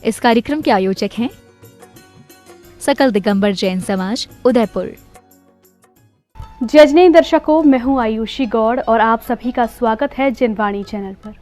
इस कार्यक्रम के आयोजक हैं सकल दिगंबर जैन समाज उदयपुर। जजने दर्शकों, मैं हूं आयुषी गौड़ और आप सभी का स्वागत है जनवाणी चैनल पर।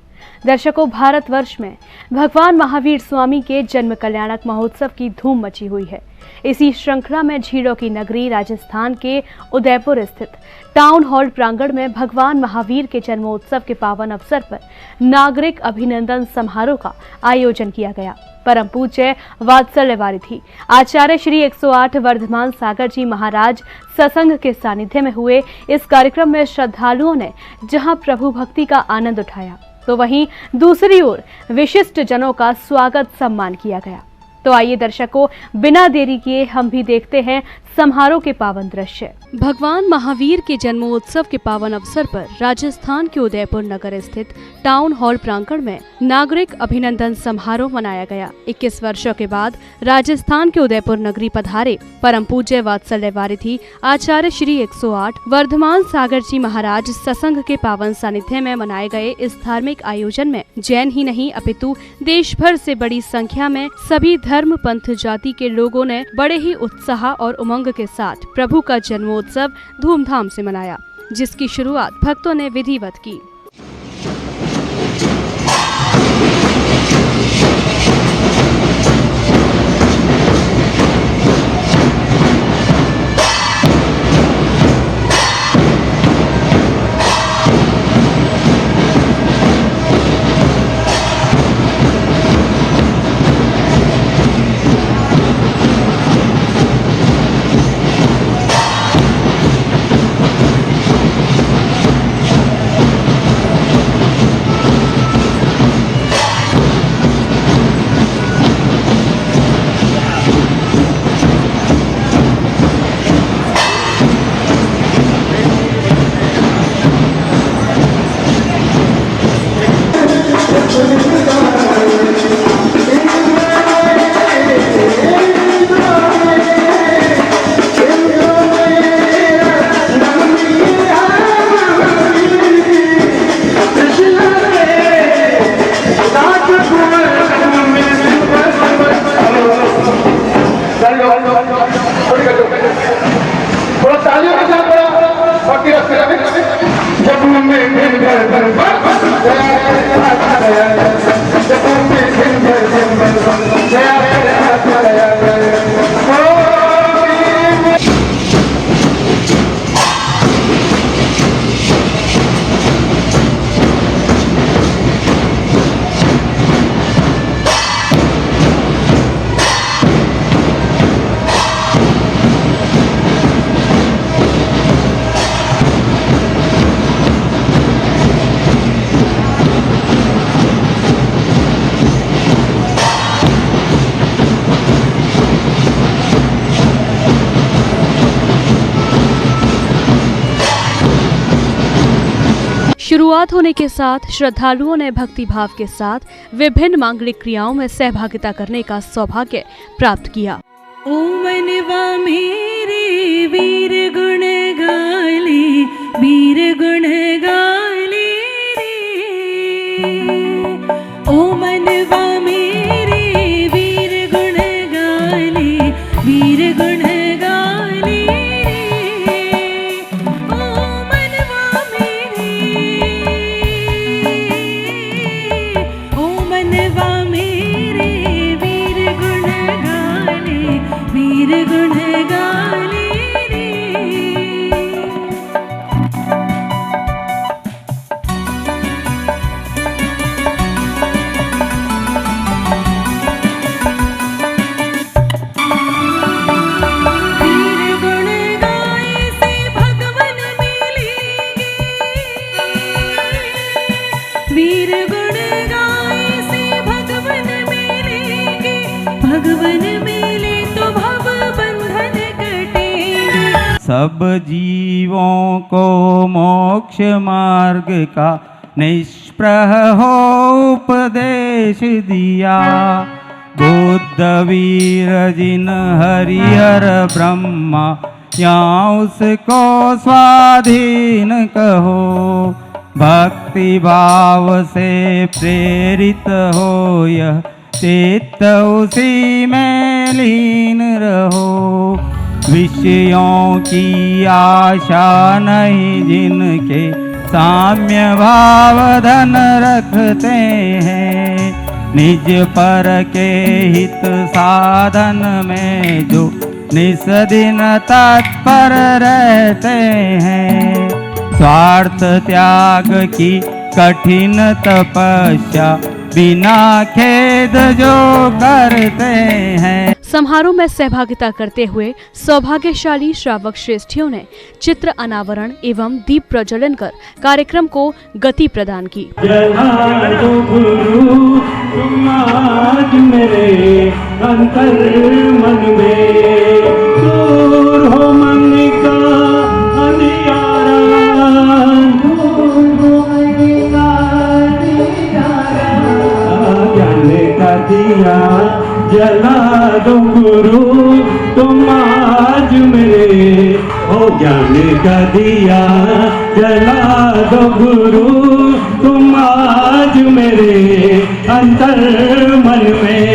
दर्शकों, भारतवर्ष में भगवान महावीर स्वामी के जन्म कल्याणक महोत्सव की धूम मची हुई है। इसी श्रृंखला में झीलों की नगरी राजस्थान के उदयपुर स्थित टाउन हॉल प्रांगण में भगवान महावीर के जन्मोत्सव के पावन अवसर पर नागरिक अभिनंदन समारोह का आयोजन किया गया। परम पूज्य वात्सल्य वारिधि आचार्य श्री 108 वर्धमान सागर जी महाराज सत्संग के सानिध्य में हुए इस कार्यक्रम में श्रद्धालुओं ने जहां प्रभु भक्ति का आनंद उठाया, तो वहीं दूसरी ओर विशिष्ट जनों का स्वागत सम्मान किया गया। तो आइए दर्शकों, बिना देरी किए हम भी देखते हैं समारोह के पावन दृश्य। भगवान महावीर के जन्मोत्सव के पावन अवसर पर राजस्थान के उदयपुर नगर स्थित टाउन हॉल प्रांगण में नागरिक अभिनंदन समारोह मनाया गया। 21 वर्षों के बाद राजस्थान के उदयपुर नगरी पधारे परम पूज्य वात्सल्य वारिधि आचार्य श्री 108 वर्धमान सागर जी महाराज सत्संग के पावन सानिध्य में मनाए गए इस धार्मिक आयोजन में जैन ही नहीं अपितु देश भर से बड़ी संख्या में सभी धर्म पंथ जाति के लोगों ने बड़े ही उत्साह और उमंग के साथ प्रभु का जन्मोत्सव धूमधाम से मनाया, जिसकी शुरुआत भक्तों ने विधिवत की। शुरुआत होने के साथ श्रद्धालुओं ने भक्ति भाव के साथ विभिन्न मांगलिक क्रियाओं में सहभागिता करने का सौभाग्य प्राप्त किया। ओ मनवा मेरे वीर गुण गाले, वीर गुण गाले रे। ओ मनवा मेरे वीर गुण गाले, वीर गुण गाले रे। ओ मनवा मेरे, ओ मनवा मेरे वीर गुण गाले, वीर गुण गाले रे। वीर गुण गाए से भगवन मिलेंगे, वीर गुण गाए से भगवन मिलेंगे। भगवन मिले तो भव बंधन कटेंगे। सब जीवों को मोक्ष मार्ग का निष्प्रह हो उपदेश दिया। बुद्ध वीर जिन हरिहर ब्रह्मा, या उसको स्वाधीन कहो। भक्ति भाव से प्रेरित हो यह चित्त उसी में लीन रहो। विषयों की आशा नहीं जिनके साम्य भाव धन रखते हैं। निज पर के हित साधन में जो निस दिन तत्पर रहते हैं। स्वार्थ त्याग की कठिन तपस्या बिना खेद जो करते हैं। समारोह में सहभागिता करते हुए सौभाग्यशाली श्रावक श्रेष्ठियों ने चित्र अनावरण एवं दीप प्रज्वलन कर कार्यक्रम को गति प्रदान की। तुम आज मेरे अंतर मन में दूर हो मन का अंधियारा, ज्ञान का दिया जला दो गुरु तुम आज मेरे, हो ज्ञान का दिया जला दो गुरु तुम आज मेरे अंतर मन में।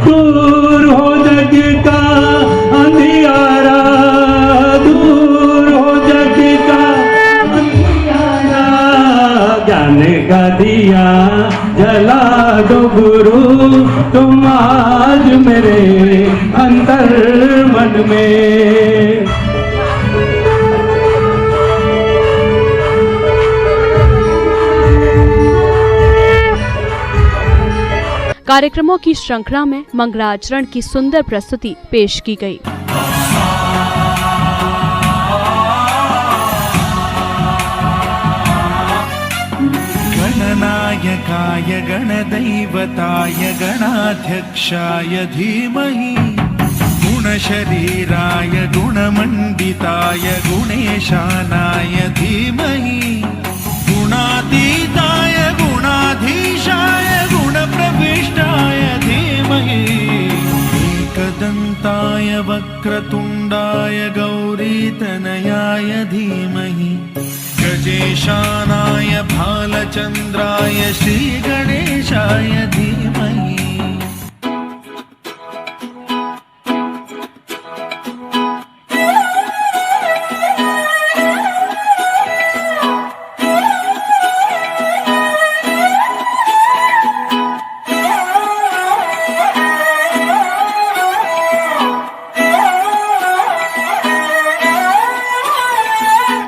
दूर हो जग का अंधियारा, दूर हो जग का अंधियारा, ज्ञान का दिया जला दो गुरु तुम आज मेरे अंतर मन में। कार्यक्रमों की श्रृंखला में मंगलाचरण की सुंदर प्रस्तुति पेश की गई। गणनायकाय गणदैवताय गणाध्यक्षाय धीमहि, गुणशरीराय गुणमण्डिताय गुणेशानाय धीमहि, गुणातीताय गुणाधीशाय गुणप्रविष्टाय धीमहि, एकदन्ताय वक्रतुण्डाय गौरीतनयाय धीमहि, गजेशानाय भालचन्द्राय श्रीगणेशाय धीमहि।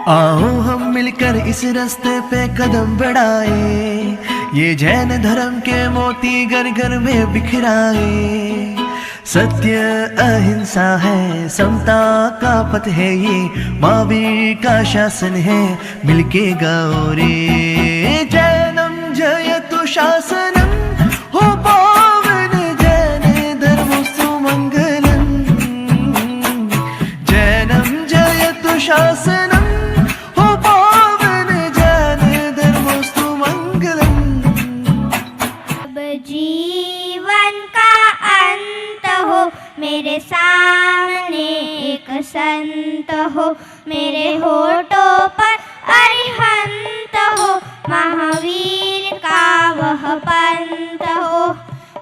आओ हम मिलकर इस रास्ते पे कदम बढ़ाए, ये जैन धर्म के मोती घर घर में बिखराए। सत्य अहिंसा है, समता का पथ है, ये महावीर का शासन है, मिलके गाओ रे। जैनम जयतु शासनम हो पावन जैन धर्म सुमंगलम, जैनम जयतु शासनम मेरे सामने एक संत हो, मेरे होठों पर अरिहंत हो, महावीर का वह पंथ हो।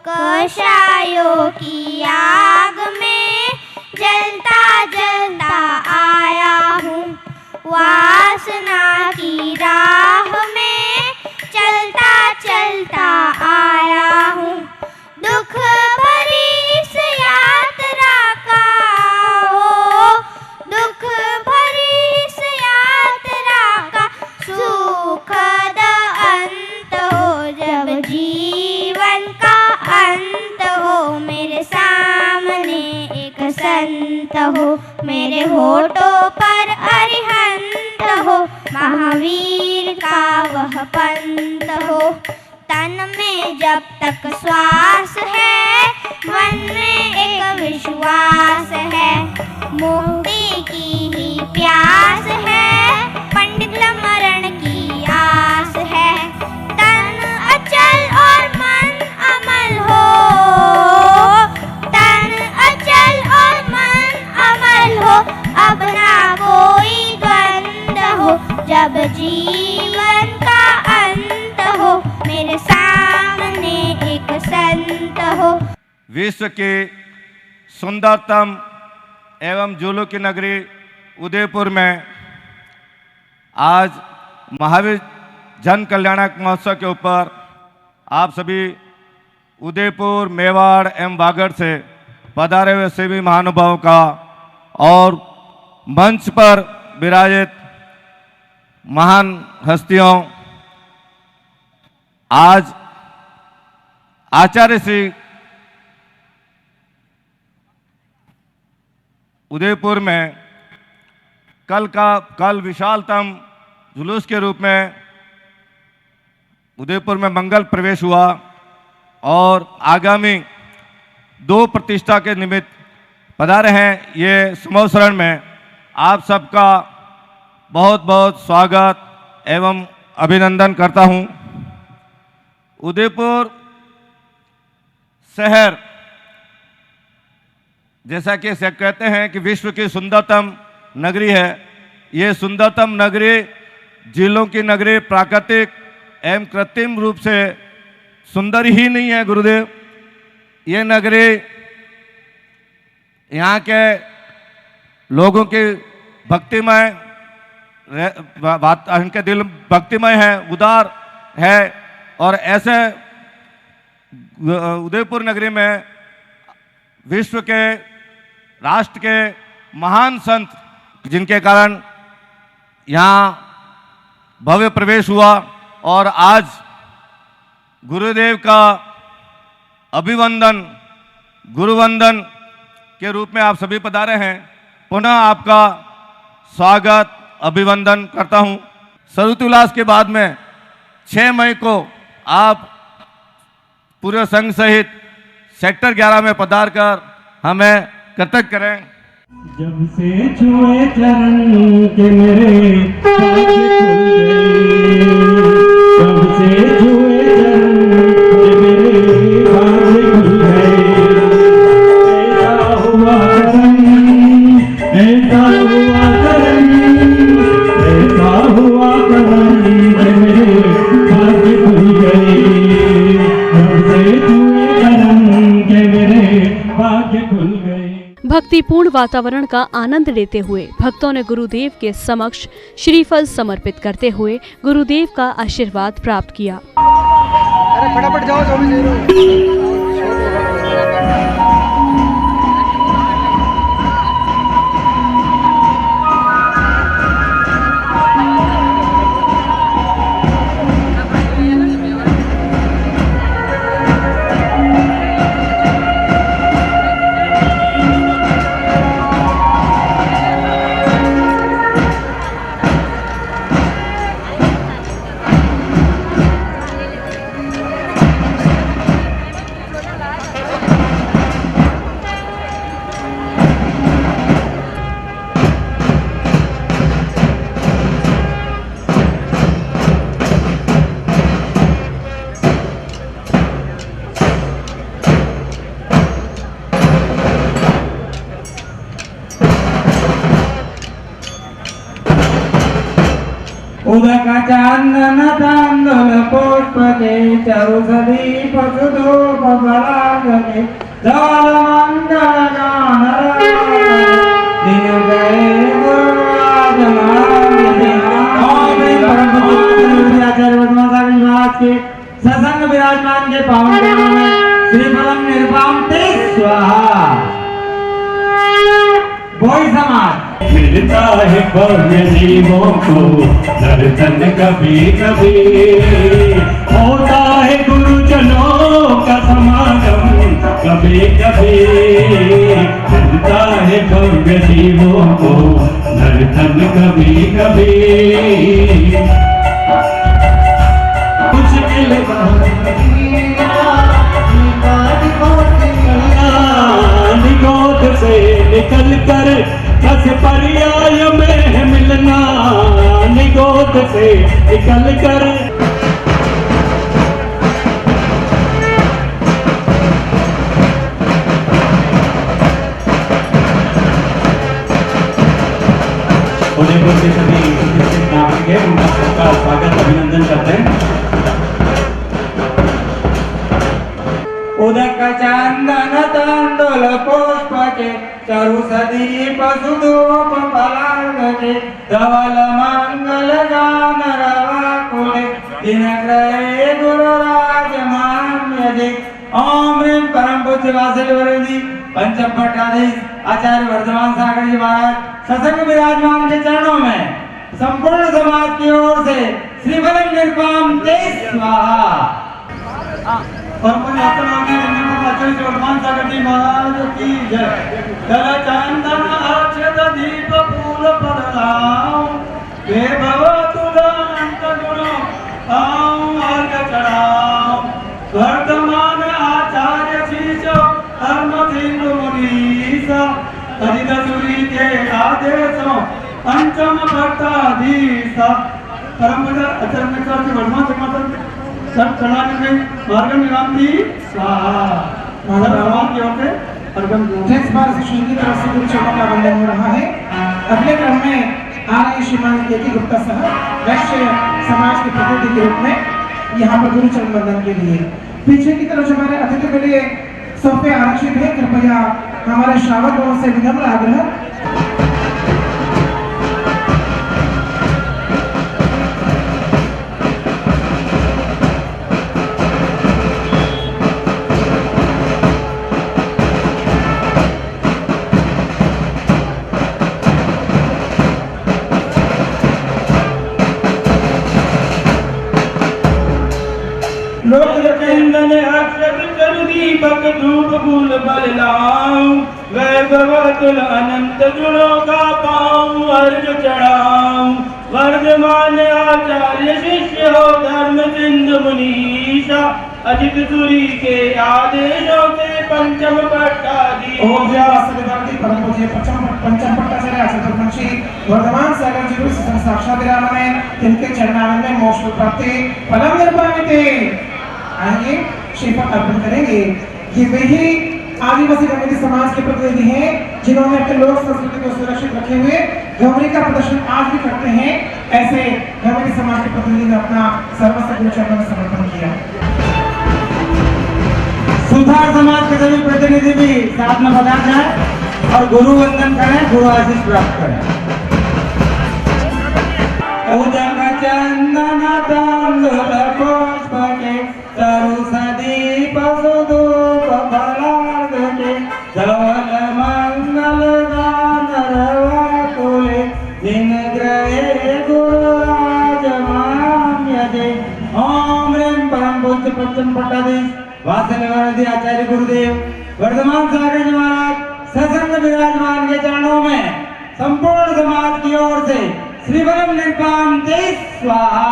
कषायों की आग में जलता जलता आया हूँ, वासना की राह में चलता चलता आया हूँ। दुख भरी इस यात्रा का हो, दुख भरी इस यात्रा का सुखद अंत हो। जब जीवन का अंत हो, मेरे सामने एक संत हो, मेरे होठों पर अरिहंत हो, महावीर का वह पंथ हो। तन में जब तक श्वास है, मन में एक विश्वास है, मुक्ति की ही प्यास है, पंडित मरण की आस है। तन अचल और मन अमल हो, तन अचल और मन अमल हो, अब ना कोई द्वंद हो। जब जीवन का अंत हो, मेरे सामने एक संत हो, विश्व की सुंदरतम एवं जूलों की नगरी उदयपुर में आज महावीर जन कल्याणक महोत्सव के ऊपर आप सभी उदयपुर, मेवाड़ एवं बागड़ से पधारे हुए सभी महानुभावों का और मंच पर विराजित महान हस्तियों, आज आचार्य श्री उदयपुर में कल विशालतम जुलूस के रूप में उदयपुर में मंगल प्रवेश हुआ और आगामी 2 प्रतिष्ठा के निमित्त पधारे हैं। ये समोसरण में आप सबका बहुत बहुत स्वागत एवं अभिनंदन करता हूं। उदयपुर शहर जैसा कि कहते हैं कि विश्व की सुंदरतम नगरी है। ये सुंदरतम नगरी झीलों की नगरी, प्राकृतिक एवं कृत्रिम रूप से सुंदर ही नहीं है गुरुदेव। ये नगरी यहाँ के लोगों की भक्तिमय, इनके दिल भक्तिमय है, उदार है। और ऐसे उदयपुर नगरी में विश्व के, राष्ट्र के महान संत जिनके कारण यहाँ भव्य प्रवेश हुआ और आज गुरुदेव का अभिवंदन, गुरुवंदन के रूप में आप सभी पधारे हैं। पुनः आपका स्वागत, अभिवंदन करता हूँ। सरस्वती उल्लास के बाद में 6 मई को आप पूरे संघ सहित सेक्टर 11 में पधार कर हमें कृतज्ञ करें। जब से छुए चरण के मेरे भाग्य खुल गए, जब से छुए चरण के मेरे भाग्य खुल गए। ऐसा हुआ करम, ऐसा हुआ करम, ऐसा हुआ करम के मेरे भाग्य खुल गए। जब से छुए चरण के मेरे भाग्य खुल गए। भक्तिपूर्ण वातावरण का आनंद लेते हुए भक्तों ने गुरुदेव के समक्ष श्रीफल समर्पित करते हुए गुरुदेव का आशीर्वाद प्राप्त किया। अरे फटाफट जाओ, उदक चंदन तांदुल पुष्प के चरुसदी पशुधूप पराग के जल मंगल गान दिन गए गुरुराज के सत्संग विराजमान के पावन चरणों में श्रीफलम निरुपम ते स्वाहा। बोई समाज मिलता है भव्य जीवों को दर्शन कभी कभी, होता है गुरुजनों का समागम कभी कभी। मिलता है भव्य जीवों को दर्शन कभी कभी। मुश्किल निगोद से निकल कर बस पर्याय में मिलना, निगोद से निकल कर। उदयपुर के सभी नागरिक हैं, उनका सबका स्वागत, अभिनंदन करते हैं। उदक चंदन दिनग्रहे गुरुराज मान्यते। ओम ह्रीं परम पूज्य वासुदेव जी पंचम पट्टाधीश आचार्य वर्धमान सागर जी महाराज सत्संग विराजमान के चरणों में संपूर्ण समाज की ओर से श्रीफलम निरपाम ते स्वाहा। परम आचार्य वर्धमान सागर जी महाराज की जय। जल चंदन अक्षत दीप फूल पड़लाओ वे भव तुरंत गुरु आओ अर्घ चढ़ाओ। वर्तमान आचार्य शिष्य धर्म सिंधु मुनीसा अजित सूरी के आदेशों पंचम पट्टाधीशा। परम पूज्य आचार्य मित्र जी वर्धमान समाज सब चढ़ाने में मार्ग निराम की स्वाहा। समाज की ओर से इस बार से श्री की तरफ से गुरु चरणों का वंदन हो रहा है। अगले क्रम में आ रहे श्रीमान केके गुप्ता साहब वैश्य समाज के प्रतिनिधि के रूप में यहाँ पर गुरु चरण वंदन के लिए। पीछे की तरफ हमारे अतिथि के लिए सोफे आरक्षित है, कृपया हमारे श्रावकों से विनम्र आग्रह। दीपक धूप फूल बललाऊं वैभवतुल अनंत गुणों का पाऊं अर्घ चढ़ाऊं। वर्धमान आचार्य शिष्य हो धर्म सिंधु मुनीसा अजित सूरी के आदेशों से पंचम पट्टाधीश। परम पूज्य पंचम पट्टाचार्य आचार्य पंची वर्धमान सागर जी गुरु साक्षात विराम में इनके चरणारविंद में मोक्ष प्राप्ति फलम निर्पामिते। आइए श्रीफल अर्पण करेंगे। ये वही आदिवासी कमेटी समाज के प्रतिनिधि हैं जिन्होंने अपने लोक संस्कृति को सुरक्षित रखे हुए घुमरी का प्रदर्शन आज भी करते हैं। ऐसे कमेटी समाज के प्रतिनिधि ने अपना सर्वस्व गुरु चरणों में समर्पण किया। सुधार समाज के सभी प्रतिनिधि भी साथ में पधार जाए और गुरु वंदन करें, गुरु आशीष प्राप्त करें। उदक चंदन तांदूल पुष्प के तरु सदीप सुधूप फलार्घ के धवल मंगल गान रवा कुले दिनग्रहे गुरुराज मान्यते। ओम ह्रीं परम पूज्य पंचम पट्टाधीश वासुदेव जी आचार्य गुरुदेव वर्धमान सागर जी महाराज सत्संग विराजमान के चरणों में संपूर्ण समाज की ओर से श्रीफलम निरपाम ते स्वाहा।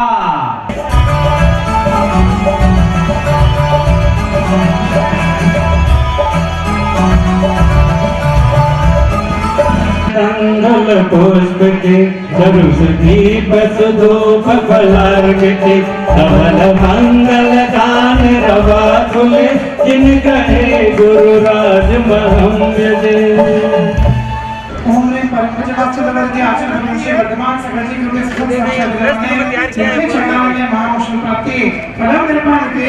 मंगल पुष्प के सरस दीप सुधूप फलार्घ के धवल मंगल गान रवा खुले जिन कहे गुरुराज महम्यजे। ओम ह्रीं परम पूज्य वासुदेव जी आचार्य पंची वर्धमान सागर जी गुरु साक्षात विराम में इनके चरणारविंद में महामोक्ष प्राप्ति फलम निर्पामिते।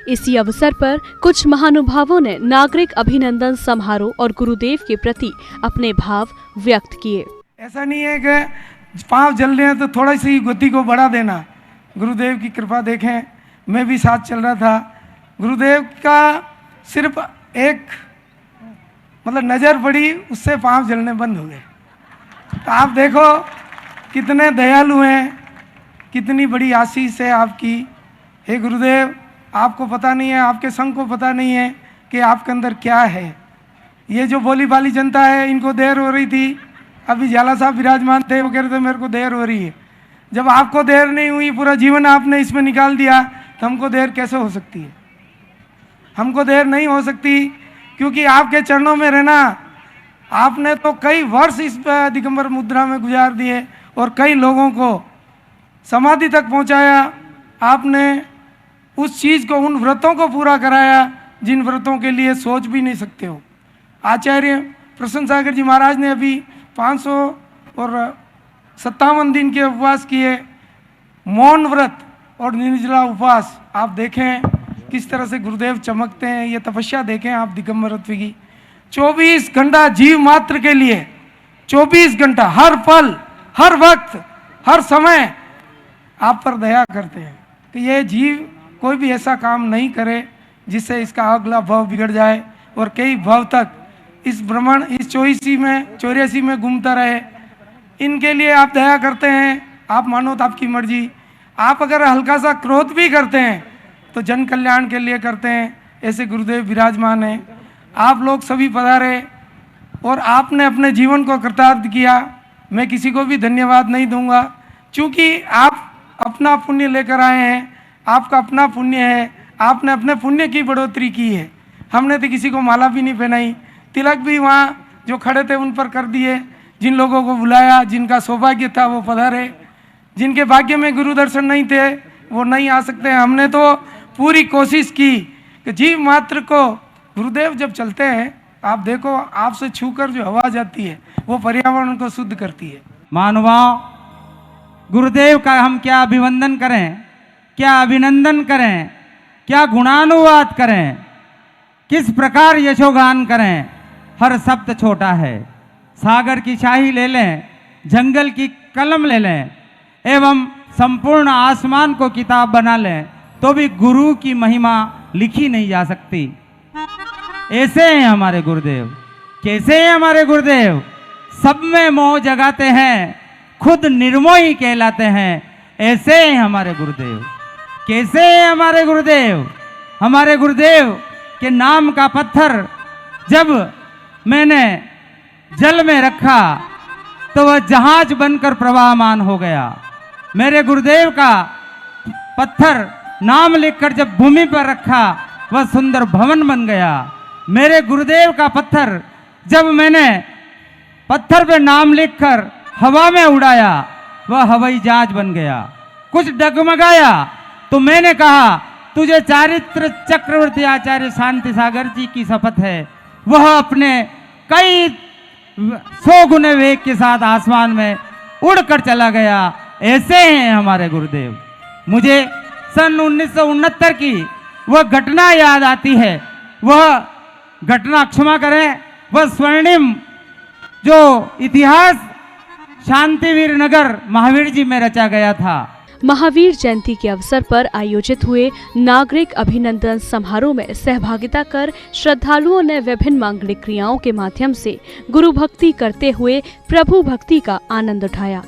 इसी अवसर पर कुछ महानुभावों ने नागरिक अभिनंदन समारोह और गुरुदेव के प्रति अपने भाव व्यक्त किए। ऐसा नहीं है कि पाँव जल रहे हैं तो थोड़ा सी गति को बढ़ा देना, गुरुदेव की कृपा देखें, मैं भी साथ चल रहा था। गुरुदेव का सिर्फ एक मतलब नज़र पड़ी, उससे पाँव जलने बंद हो गए। तो आप देखो कितने दयालु हैं, कितनी बड़ी आशीष है आपकी। हे गुरुदेव, आपको पता नहीं है, आपके संघ को पता नहीं है कि आपके अंदर क्या है। ये जो भोली भाली जनता है, इनको देर हो रही थी। अभी झाला साहब विराजमान थे, वो कह रहे थे मेरे को देर हो रही है। जब आपको देर नहीं हुई, पूरा जीवन आपने इसमें निकाल दिया, तो हमको देर कैसे हो सकती है? हमको देर नहीं हो सकती, क्योंकि आपके चरणों में रहना। आपने तो कई वर्ष इस दिगंबर मुद्रा में गुजार दिए और कई लोगों को समाधि तक पहुंचाया। आपने उस चीज़ को, उन व्रतों को पूरा कराया जिन व्रतों के लिए सोच भी नहीं सकते हो। आचार्य प्रसन्न सागर जी महाराज ने अभी 557 दिन के उपवास किए, मौन व्रत और निर्जला उपवास। आप देखें किस तरह से गुरुदेव चमकते हैं, ये तपस्या देखें आप दिगंबरत्व की। 24 घंटा जीव मात्र के लिए, 24 घंटा, हर पल, हर वक्त, हर समय आप पर दया करते हैं कि ये जीव कोई भी ऐसा काम नहीं करे जिससे इसका अगला भव बिगड़ जाए और कई भव तक इस भ्रमण, इस 84 में घूमता रहे। इनके लिए आप दया करते हैं। आप मानो तो आपकी मर्जी। आप अगर हल्का सा क्रोध भी करते हैं तो जन कल्याण के लिए करते हैं। ऐसे गुरुदेव विराजमान हैं। आप लोग सभी पधारे और आपने अपने जीवन को कृतार्थ किया। मैं किसी को भी धन्यवाद नहीं दूंगा, क्योंकि आप अपना पुण्य लेकर आए हैं। आपका अपना पुण्य है, आपने अपने पुण्य की बढ़ोतरी की है। हमने तो किसी को माला भी नहीं पहनाई, तिलक भी वहाँ जो खड़े थे उन पर कर दिए। जिन लोगों को बुलाया, जिनका सौभाग्य था वो पधारे, जिनके भाग्य में गुरु दर्शन नहीं थे वो नहीं आ सकते। हमने तो पूरी कोशिश की कि जीव मात्र को, गुरुदेव जब चलते हैं, आप देखो आपसे छूकर जो हवा जाती है वो पर्यावरण को शुद्ध करती है। मानवाओं, गुरुदेव का हम क्या अभिवंदन करें, क्या अभिनंदन करें, क्या गुणानुवाद करें, किस प्रकार यशोगान करें। हर शब्द छोटा है। सागर की शाही ले लें, जंगल की कलम ले लें एवं संपूर्ण आसमान को किताब बना लें, तो भी गुरु की महिमा लिखी नहीं जा सकती। ऐसे हैं हमारे गुरुदेव। कैसे हैं हमारे गुरुदेव? सब में मोह जगाते हैं, खुद निर्मोही कहलाते हैं। ऐसे हैं हमारे गुरुदेव। कैसे हैं हमारे गुरुदेव? हमारे गुरुदेव के नाम का पत्थर जब मैंने जल में रखा तो वह जहाज बनकर प्रवाहमान हो गया। मेरे गुरुदेव का पत्थर नाम लिखकर जब भूमि पर रखा वह सुंदर भवन बन गया। मेरे गुरुदेव का पत्थर जब मैंने पत्थर पे नाम लिखकर हवा में उड़ाया वह हवाई जहाज बन गया। कुछ डगमगाया तो मैंने कहा तुझे चारित्र चक्रवर्ती आचार्य शांति सागर जी की शपथ है। वह अपने कई 100 गुने वेग के साथ आसमान में उड़कर चला गया। ऐसे हैं हमारे गुरुदेव। मुझे सन 1969 की वह घटना याद आती है। वह घटना, क्षमा करें, वह स्वर्णिम जो इतिहास शांतिवीर नगर महावीर जी में रचा गया था। महावीर जयंती के अवसर पर आयोजित हुए नागरिक अभिनंदन समारोह में सहभागिता कर श्रद्धालुओं ने विभिन्न मांगलिक क्रियाओं के माध्यम से गुरु भक्ति करते हुए प्रभु भक्ति का आनंद उठाया।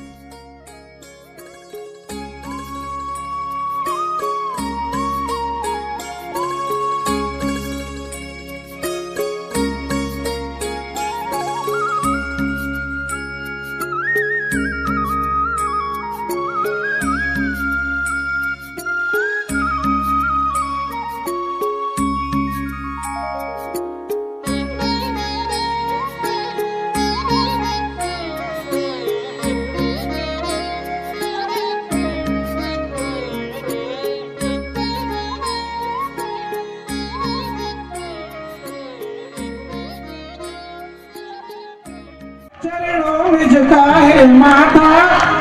चरणों में झुकाए माथा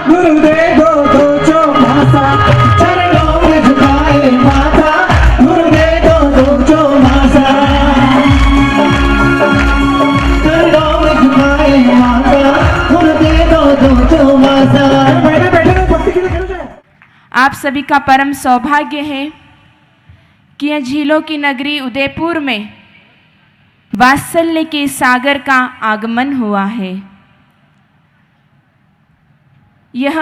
गुरुदेव दो चौमासा। चरणों में झुकाए माथा गुरुदेव दो चौमासा। चरणों में झुकाए माथा गुरुदेव दो चौमासा। बैठे बैठे भक्ति के लिए आप सभी का परम सौभाग्य है कि यह झीलों की नगरी उदयपुर में वात्सल्य के सागर का आगमन हुआ है। यह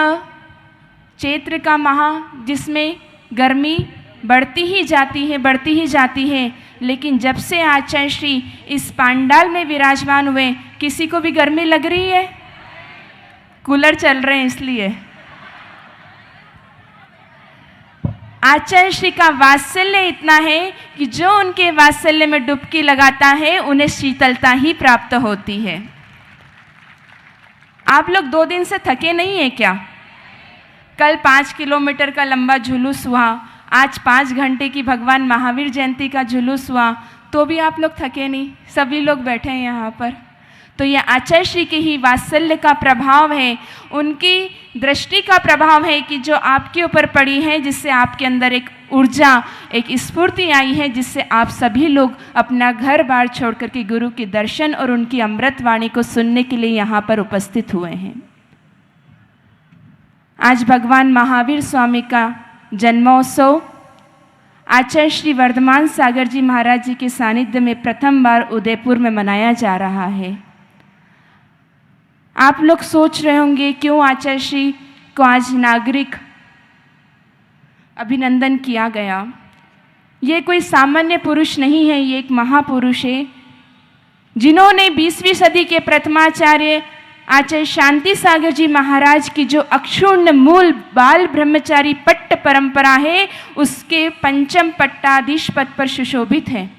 चैत्र का माह जिसमें गर्मी बढ़ती ही जाती है, लेकिन जब से आचार्य श्री इस पांडाल में विराजमान हुए, किसी को भी गर्मी लग रही है? कूलर चल रहे हैं इसलिए। आचार्य श्री का वात्सल्य इतना है कि जो उनके वात्सल्य में डुबकी लगाता है उन्हें शीतलता ही प्राप्त होती है। आप लोग 2 दिन से थके नहीं है क्या? कल 5 किलोमीटर का लंबा जुलूस हुआ, आज 5 घंटे की भगवान महावीर जयंती का जुलूस हुआ, तो भी आप लोग थके नहीं, सभी लोग बैठे हैं यहाँ पर। तो यह आचार्य श्री के ही वात्सल्य का प्रभाव है, उनकी दृष्टि का प्रभाव है कि जो आपके ऊपर पड़ी है, जिससे आपके अंदर एक ऊर्जा, एक स्फूर्ति आई है, जिससे आप सभी लोग अपना घर बार छोड़ करके गुरु के दर्शन और उनकी अमृत वाणी को सुनने के लिए यहाँ पर उपस्थित हुए हैं। आज भगवान महावीर स्वामी का जन्मोत्सव आचार्य श्री वर्धमान सागर जी महाराज जी के सानिध्य में प्रथम बार उदयपुर में मनाया जा रहा है। आप लोग सोच रहे होंगे क्यों आचार्य श्री को आज नागरिक अभिनंदन किया गया। ये कोई सामान्य पुरुष नहीं है, ये एक महापुरुष है जिन्होंने 20वीं सदी के प्रथमाचार्य आचार्य शांति सागर जी महाराज की जो अक्षुण्ण मूल बाल ब्रह्मचारी पट्ट परंपरा है, उसके पंचम पट्टाधीश पद पर सुशोभित है।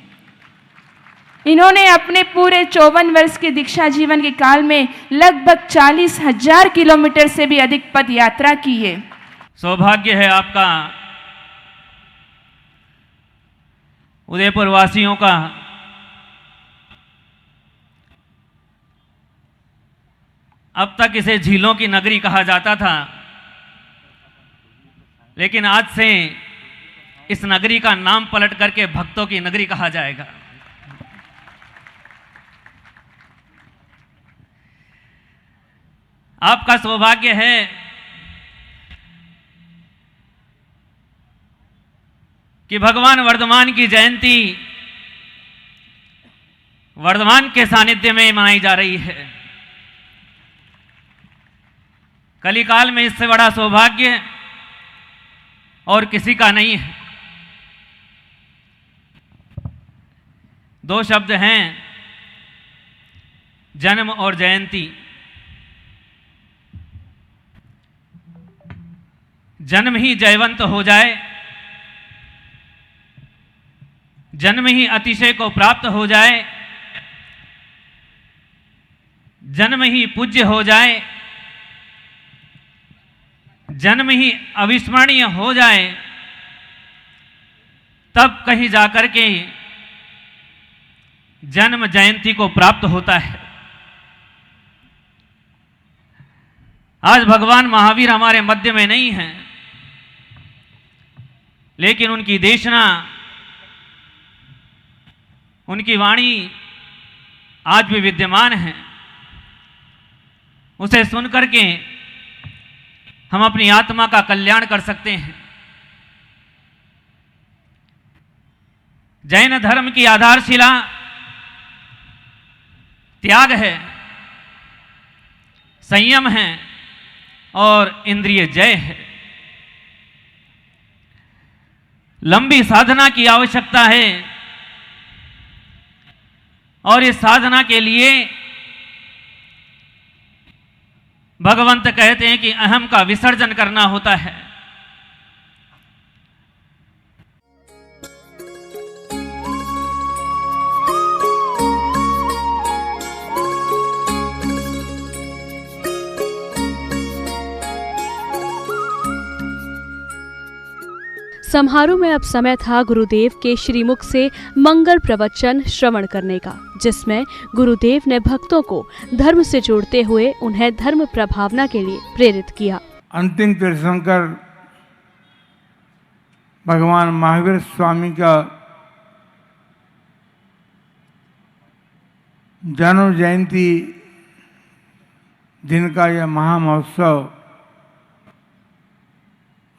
इन्होंने अपने पूरे 54 वर्ष के दीक्षा जीवन के काल में लगभग 40,000 किलोमीटर से भी अधिक पद यात्रा की है। सौभाग्य है आपका, उदयपुर वासियों का, अब तक इसे झीलों की नगरी कहा जाता था, लेकिन आज से इस नगरी का नाम पलट करके भक्तों की नगरी कहा जाएगा। आपका सौभाग्य है कि भगवान वर्धमान की जयंती वर्धमान के सानिध्य में मनाई जा रही है। कलिकाल में इससे बड़ा सौभाग्य और किसी का नहीं है। 2 शब्द हैं, जन्म और जयंती। जन्म ही जयवंत हो जाए, जन्म ही अतिशय को प्राप्त हो जाए, जन्म ही पूज्य हो जाए, जन्म ही अविस्मरणीय हो जाए, तब कहीं जाकर के जन्म जयंती को प्राप्त होता है। आज भगवान महावीर हमारे मध्य में नहीं हैं, लेकिन उनकी देशना, उनकी वाणी आज भी विद्यमान है। उसे सुन करके हम अपनी आत्मा का कल्याण कर सकते हैं। जैन धर्म की आधारशिला त्याग है, संयम है और इंद्रिय जय है। लंबी साधना की आवश्यकता है और इस साधना के लिए भगवंत कहते हैं कि अहम का विसर्जन करना होता है। समारोह में अब समय था गुरुदेव के श्रीमुख से मंगल प्रवचन श्रवण करने का, जिसमें गुरुदेव ने भक्तों को धर्म से जोड़ते हुए उन्हें धर्म प्रभावना के लिए प्रेरित किया। अंतिम तीर्थंकर भगवान महावीर स्वामी का जन्म जयंती दिन का यह महामहोत्सव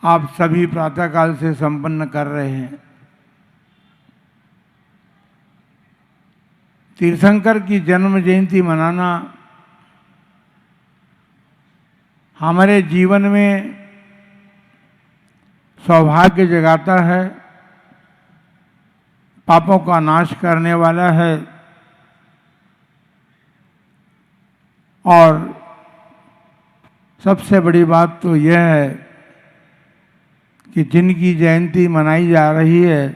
आप सभी प्रातःकाल से संपन्न कर रहे हैं। तीर्थंकर की जन्म जयंती मनाना हमारे जीवन में सौभाग्य जगाता है, पापों का नाश करने वाला है और सबसे बड़ी बात तो यह है कि जिनकी जयंती मनाई जा रही है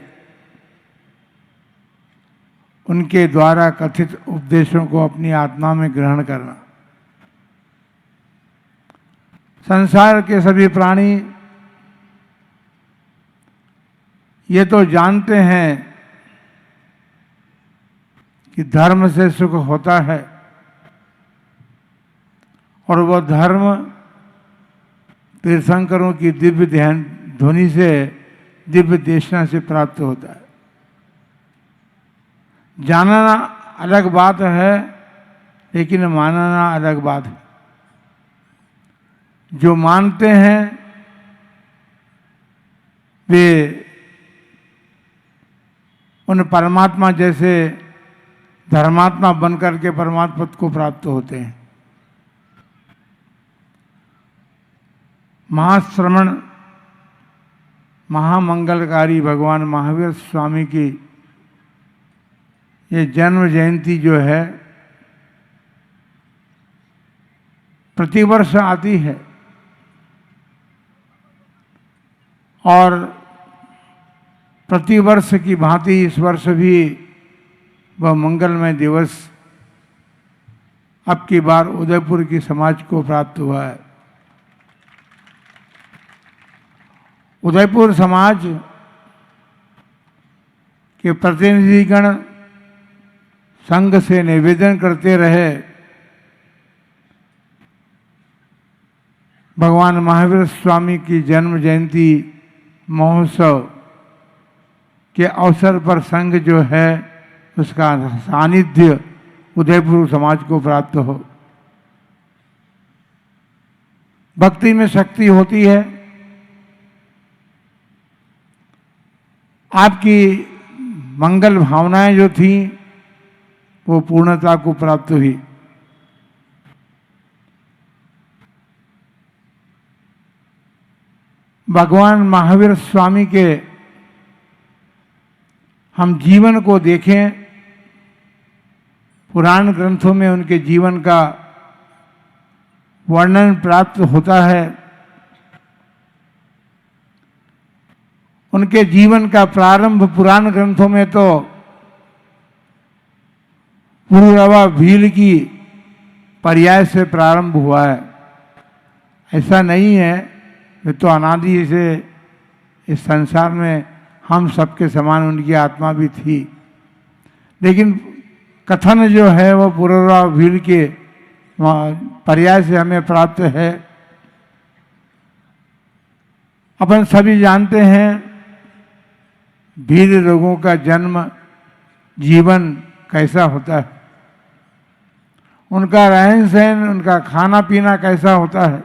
उनके द्वारा कथित उपदेशों को अपनी आत्मा में ग्रहण करना। संसार के सभी प्राणी ये तो जानते हैं कि धर्म से सुख होता है और वह धर्म तीर्थंकरों की दिव्य ध्यान ध्वनि से, दिव्य देशना से प्राप्त होता है। जानना अलग बात है लेकिन मानना अलग बात है। जो मानते हैं वे उन परमात्मा जैसे धर्मात्मा बनकर के परमात्मा पद को प्राप्त होते हैं। महाश्रमण महामंगलकारी भगवान महावीर स्वामी की ये जन्म जयंती जो है प्रतिवर्ष आती है और प्रतिवर्ष की भांति इस वर्ष भी वह मंगलमय दिवस अब की बार उदयपुर की समाज को प्राप्त हुआ है। उदयपुर समाज के प्रतिनिधिगण संघ से निवेदन करते रहे भगवान महावीर स्वामी की जन्म जयंती महोत्सव के अवसर पर संघ जो है उसका सानिध्य उदयपुर समाज को प्राप्त हो। भक्ति में शक्ति होती है। आपकी मंगल भावनाएं जो थी वो पूर्णता को प्राप्त हुई। भगवान महावीर स्वामी के हम जीवन को देखें, पुराण ग्रंथों में उनके जीवन का वर्णन प्राप्त होता है। उनके जीवन का प्रारंभ पुराण ग्रंथों में तो पुरुरवा भील की पर्याय से प्रारंभ हुआ है। ऐसा नहीं है, वे तो अनादि से इस संसार में हम सबके समान उनकी आत्मा भी थी, लेकिन कथन जो है वो पुरुरवा भील के पर्याय से हमें प्राप्त है। अपन सभी जानते हैं भील लोगों का जन्म जीवन कैसा होता है, उनका रहन सहन, उनका खाना पीना कैसा होता है।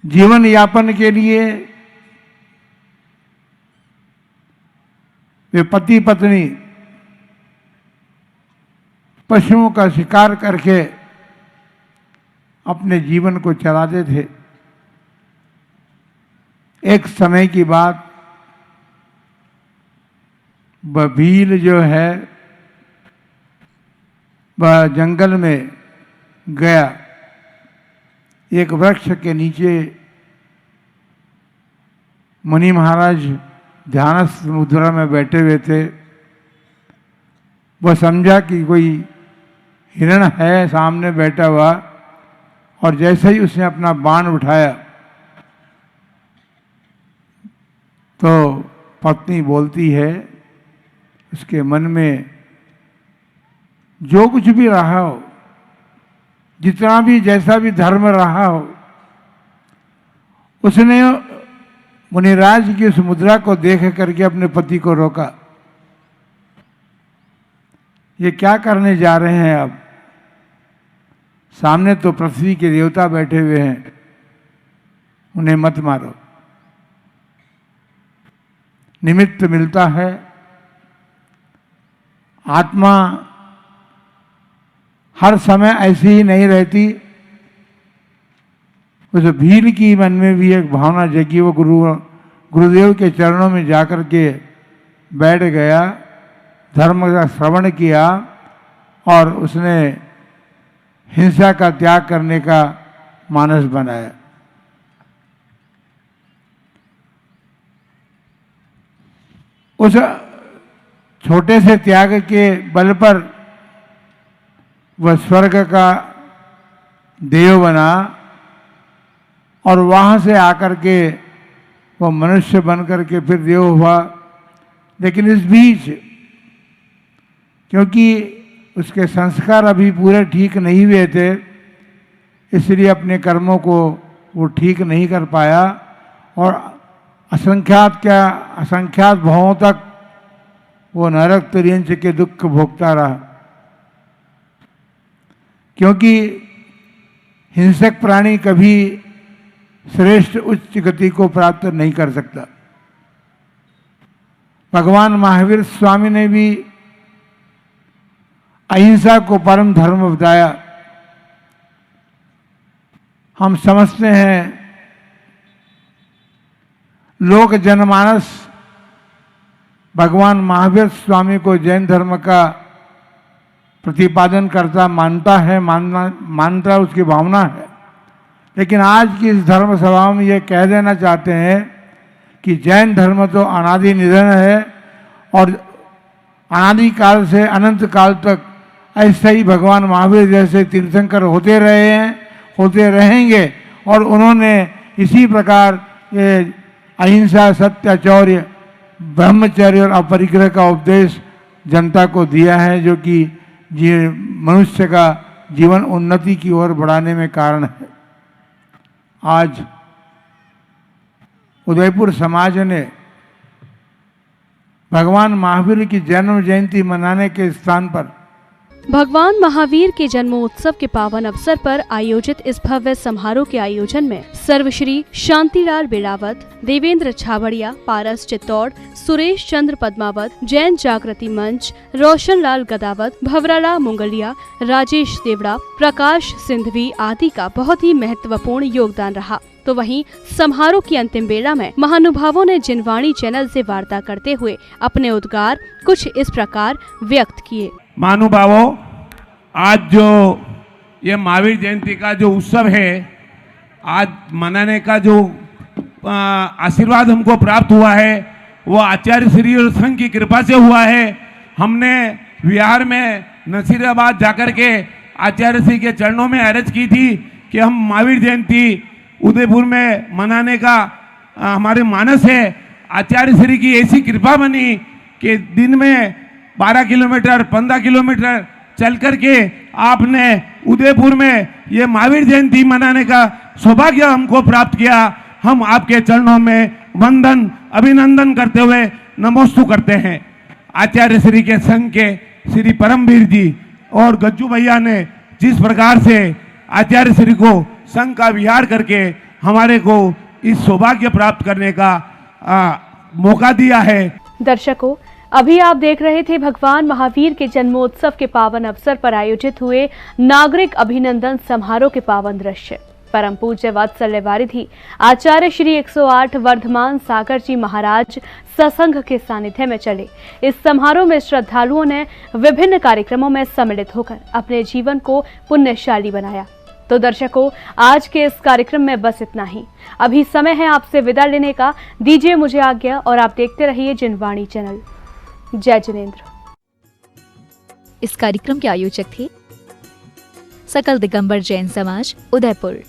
जीवन यापन के लिए वे पति पत्नी पशुओं का शिकार करके अपने जीवन को चलाते थे। एक समय की बात, वह भील जो है वह जंगल में गया। एक वृक्ष के नीचे मुनि महाराज ध्यानस्थ मुद्रा में बैठे हुए थे। वह समझा कि कोई हिरण है सामने बैठा हुआ, और जैसे ही उसने अपना बाण उठाया तो पत्नी बोलती है, उसके मन में जो कुछ भी रहा हो, जितना भी जैसा भी धर्म रहा हो, उसने मुनिराज की उस मुद्रा को देख करके अपने पति को रोका। ये क्या करने जा रहे हैं अब? सामने तो पृथ्वी के देवता बैठे हुए हैं उन्हें मत मारो। निमित्त मिलता है, आत्मा हर समय ऐसी ही नहीं रहती। उस भील की मन में भी एक भावना जगी, वो गुरुदेव के चरणों में जाकर के बैठ गया, धर्म का श्रवण किया और उसने हिंसा का त्याग करने का मानस बनाया। उस छोटे से त्याग के बल पर वह स्वर्ग का देव बना और वहाँ से आकर के वो मनुष्य बन करके फिर देव हुआ। लेकिन इस बीच क्योंकि उसके संस्कार अभी पूरे ठीक नहीं हुए थे, इसलिए अपने कर्मों को वो ठीक नहीं कर पाया और असंख्यात भवों तक वो नरक तिर्यंच के दुख भोगता रहा। क्योंकि हिंसक प्राणी कभी श्रेष्ठ उच्च गति को प्राप्त नहीं कर सकता। भगवान महावीर स्वामी ने भी अहिंसा को परम धर्म बताया। हम समझते हैं लोक जनमानस भगवान महावीर स्वामी को जैन धर्म का प्रतिपादन करता मानता है, मानता उसकी भावना है। लेकिन आज की इस धर्म सभा में ये कह देना चाहते हैं कि जैन धर्म तो अनादि निधन है और अनादि काल से अनंत काल तक ऐसे ही भगवान महावीर जैसे तीर्थंकर होते रहे हैं, होते रहेंगे और उन्होंने इसी प्रकार ये अहिंसा, सत्याचौर्य, ब्रह्मचर्य और अपरिग्रह का उपदेश जनता को दिया है, जो कि मनुष्य का जीवन उन्नति की ओर बढ़ाने में कारण है। आज उदयपुर समाज ने भगवान महावीर की जन्म जयंती मनाने के स्थान पर भगवान महावीर के जन्मोत्सव के पावन अवसर पर आयोजित इस भव्य समारोह के आयोजन में सर्वश्री शांतिलाल बेड़ावत, देवेंद्र छाबड़िया, पारस चित्तौड़, सुरेश चंद्र पद्मावत, जैन जागृति मंच, रोशनलाल गदावत, भवराला मुंगलिया, राजेश देवड़ा, प्रकाश सिंधवी आदि का बहुत ही महत्वपूर्ण योगदान रहा। तो वहीं समारोह की अंतिम बेला में महानुभावों ने जिनवाणी चैनल से वार्ता करते हुए अपने उद्गार कुछ इस प्रकार व्यक्त किए। महानुभावों, आज जो ये महावीर जयंती का जो उत्सव है, आज मनाने का जो आशीर्वाद हमको प्राप्त हुआ है वो आचार्य श्री और संघ की कृपा से हुआ है। हमने बिहार में नसीराबाद जाकर के आचार्य श्री के चरणों में अर्ज की थी कि हम महावीर जयंती उदयपुर में मनाने का हमारे मानस है। आचार्य श्री की ऐसी कृपा बनी कि दिन में 12 किलोमीटर 15 किलोमीटर चल करके आपने उदयपुर में ये महावीर जयंती मनाने का सौभाग्य हमको प्राप्त किया। हम आपके चरणों में वंदन अभिनंदन करते हुए नमोस्तु करते हैं। आचार्य श्री के संघ के श्री परमवीर जी और गज्जू भैया ने जिस प्रकार से आचार्य श्री को संघ का विहार करके हमारे को इस सौभाग्य प्राप्त करने का मौका दिया है। दर्शकों, अभी आप देख रहे थे भगवान महावीर के जन्मोत्सव के पावन अवसर पर आयोजित हुए नागरिक अभिनंदन समारोह के पावन दृश्य। परम पूज्य वात्सल्य वारिधि आचार्य श्री 108 वर्धमान सागर जी महाराज ससंघ के सानिध्य में चले इस समारोह में श्रद्धालुओं ने विभिन्न कार्यक्रमों में सम्मिलित होकर अपने जीवन को पुण्यशाली बनाया। तो दर्शकों, आज के इस कार्यक्रम में बस इतना ही। अभी समय है आपसे विदा लेने का। दीजिए मुझे आज्ञा और आप देखते रहिए जिनवाणी चैनल। जय जिनेंद्र। इस कार्यक्रम के आयोजक थे सकल दिगंबर जैन समाज, उदयपुर।